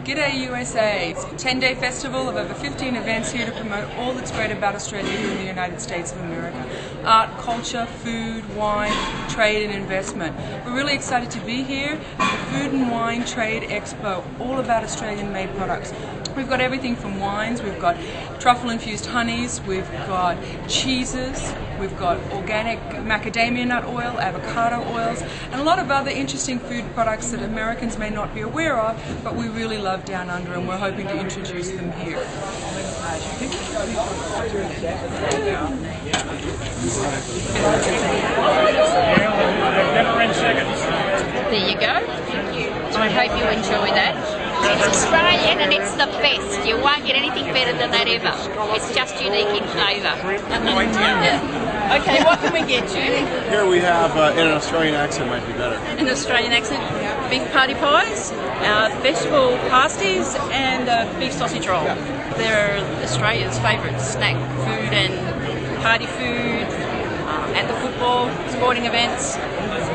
G'day USA. It's a 10-day festival of over 15 events here to promote all that's great about Australia here in the United States of America. Art, culture, food, wine, trade and investment. We're really excited to be here at the Food and Wine Trade Expo, all about Australian-made products. We've got everything from wines, we've got truffle-infused honeys, we've got cheeses, we've got organic macadamia nut oil, avocado oils, and a lot of other interesting food products that Americans may not be aware of, but we really love down under, and we're hoping to introduce them here. There you go. I hope you enjoy that. It's Australian and it's the best. You won't get anything better than that ever. It's just unique in flavour. Yeah. Okay, what can we get you? Here we have, in an Australian accent might be better. In an Australian accent, big party pies, vegetable pasties and beef sausage roll. They're Australia's favourite snack food and party food at the football, sporting events.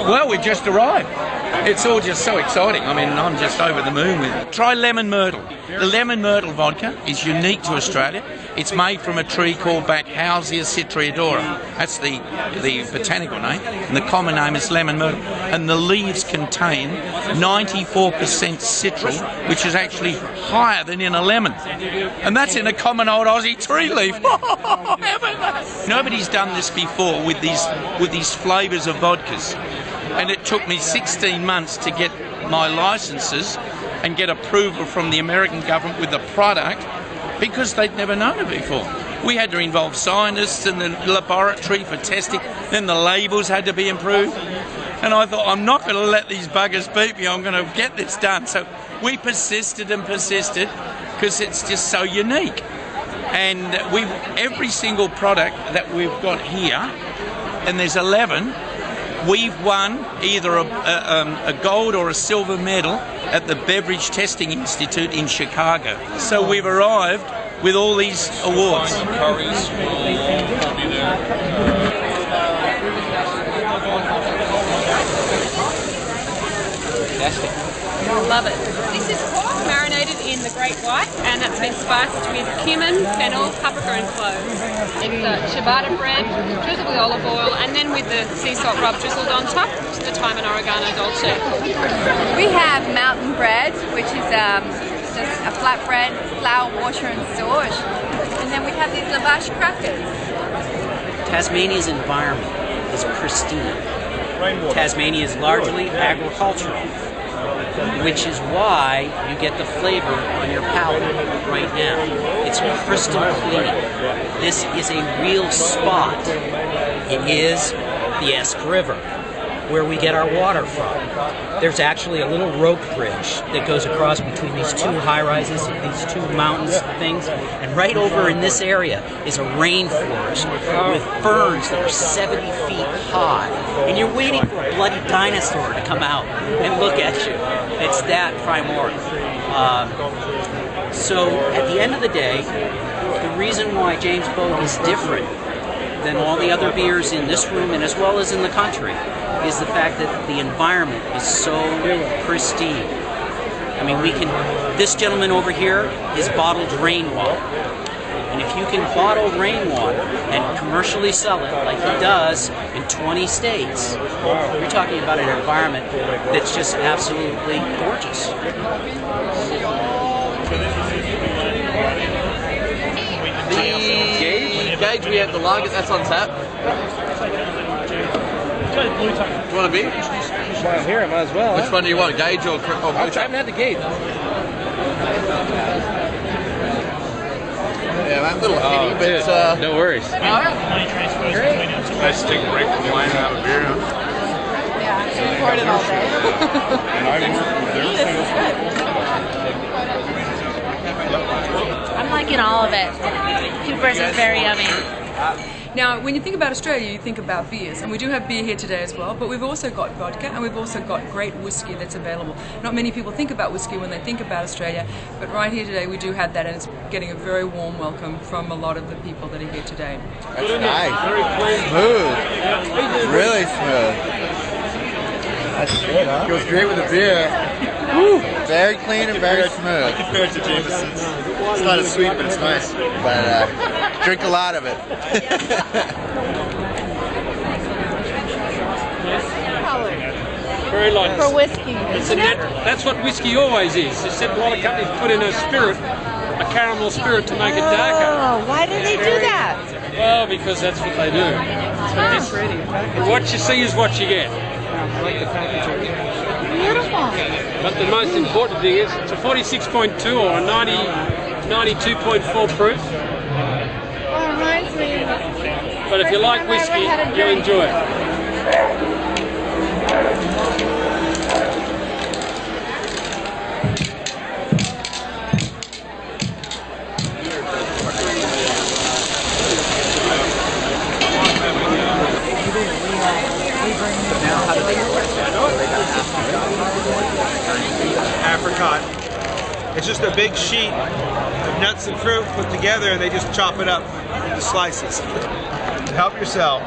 Well, we've just arrived. It's all just so exciting. I mean, I'm just over the moon with it. Try lemon myrtle. The lemon myrtle vodka is unique to Australia. It's made from a tree called Bacchausia citriodora. That's the botanical name, and the common name is lemon myrtle. And the leaves contain 94% citral, which is actually higher than in a lemon. And that's in a common old Aussie tree leaf. Nobody's done this before with these flavours of vodkas. And it took me 16 months to get my licenses and get approval from the American government with the product, because they'd never known it before. We had to involve scientists in the laboratory for testing, then the labels had to be improved. And I thought, I'm not going to let these buggers beat me, I'm going to get this done. So we persisted and persisted, because it's just so unique. And every single product that we've got here, and there's 11, we've won either a gold or a silver medal at the Beverage Testing Institute in Chicago. So we've arrived with all these awards. Fantastic. Love it. This is pork marinated in the Great White, and that's been spiced with cumin, fennel, paprika and cloves. It's ciabatta bread, drizzled with olive oil, and then with the sea salt rub drizzled on top, the thyme and oregano dolce. We have mountain bread, which is just a flat bread, flour, water and sauce. And then we have these lavash crackers. Tasmania's environment is pristine. Tasmania is largely agricultural, which is why you get the flavor on your palate right now. It's crystal clean. This is a real spot. It is the Esk River, where we get our water from. There's actually a little rope bridge that goes across between these two high-rises, these two mountains things, and right over in this area is a rainforest with ferns that are 70 feet high, and you're waiting for a bloody dinosaur to come out and look at you. It's that primordial. So at the end of the day, the reason why James Bogue is different than all the other beers in this room and as well as in the country is the fact that the environment is so pristine. I mean, this gentleman over here is bottled rainwater. And if you can bottle rainwater and commercially sell it like he does in 20 states, you're talking about an environment that's just absolutely gorgeous. The gauge we have the lager, that's on tap. Do you want a beer? Well, here I might as well. Which one do you want, gauge or blue? I haven't had the gauge. Yeah, that little hitty, but no worries. Nice to take a break from wine and have a beer, huh? Yeah, she recorded all day. And I work with I'm liking all of it. Coopers is very yummy. Now, when you think about Australia, you think about beers, and we do have beer here today as well, but we've also got vodka, and we've also got great whiskey that's available. Not many people think about whiskey when they think about Australia, but right here today we do have that, and it's getting a very warm welcome from a lot of the people that are here today. That's nice. Smooth. Really smooth. That's good, huh? Goes great with the beer. Very clean and very smooth. Compared to Jameson's. It's not as sweet, but it's nice. But drink a lot of it. Very light. For whiskey. That's what whiskey always is. Except a lot of companies put in a spirit, a caramel spirit to make it darker. Oh, why do they do that? Well, because that's what they do. What you see is what you get. Beautiful. But the most important thing is it's a 46.2 or a 92.4 proof. Well, it reminds me. But if you like whiskey, you'll enjoy it. Apricot. It's just a big sheet of nuts and fruit put together, and they just chop it up into slices. Help yourself.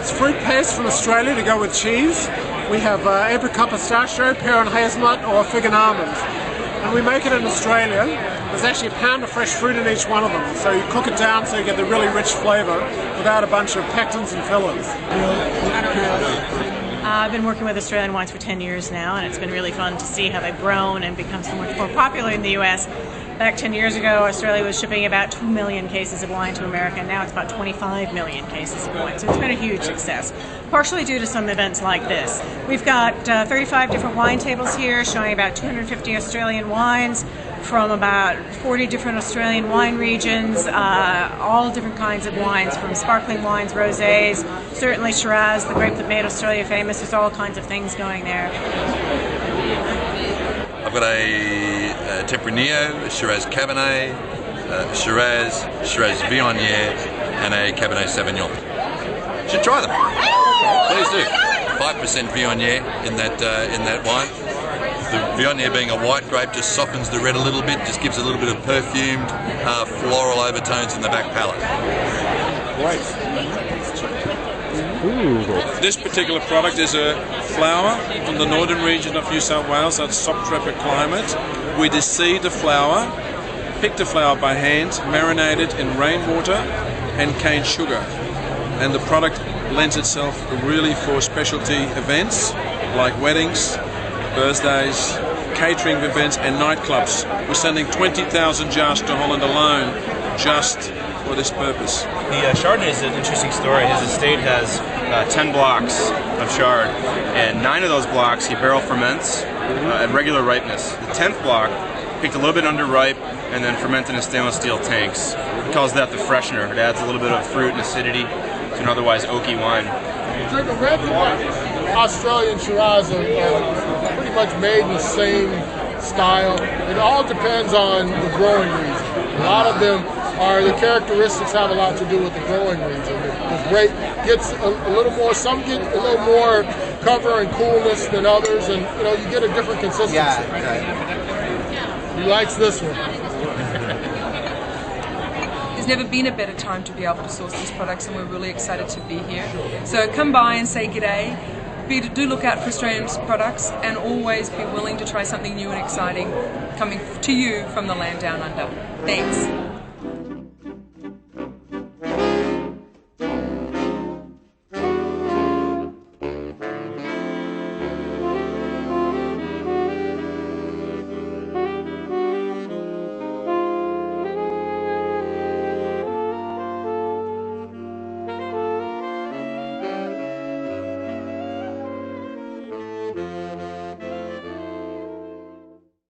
It's fruit paste from Australia to go with cheese. We have apricot pistachio, pear and hazelnut, or fig and almond. And we make it in Australia. There's actually a pound of fresh fruit in each one of them. So you cook it down so you get the really rich flavour without a bunch of pectins and fillers. I've been working with Australian wines for 10 years now, and it's been really fun to see how they've grown and become so much more popular in the U.S. Back 10 years ago, Australia was shipping about 2 million cases of wine to America, and now it's about 25 million cases of wine. So it's been a huge success, partially due to some events like this. We've got 35 different wine tables here showing about 250 Australian wines from about 40 different Australian wine regions, all different kinds of wines, from sparkling wines, rosés, certainly Shiraz, the grape that made Australia famous. There's all kinds of things going there. I've got a Tempranillo, a Shiraz Cabernet, Shiraz Viognier, and a Cabernet Sauvignon. You should try them. Please do. 5% Viognier in that wine. The Viognier being a white grape just softens the red a little bit, just gives a little bit of perfumed, floral overtones in the back palate. This particular product is a flower from the northern region of New South Wales, that's subtropical climate. We deseed the flower, pick the flower by hand, marinate it in rainwater and cane sugar. And the product lends itself really for specialty events like weddings, birthdays, catering events and nightclubs. We're sending 20,000 jars to Holland alone just for this purpose. The Chardonnay is an interesting story. His estate has 10 blocks of Chard, and 9 of those blocks he barrel ferments at regular ripeness. The 10th block picked a little bit underripe and then fermented in stainless steel tanks. He calls that the freshener. It adds a little bit of fruit and acidity to an otherwise oaky wine. Drink a red Australian Shiraz are pretty much made in the same style. It all depends on the growing region. A lot of them the characteristics have a lot to do with the growing region. The grape gets a little more, some get a little more cover and coolness than others, and you get a different consistency. He likes this one. There's never been a better time to be able to source these products, and we're really excited to be here. So come by and say g'day. Do look out for Australian products, and always be willing to try something new and exciting coming to you from the land down under. Thanks.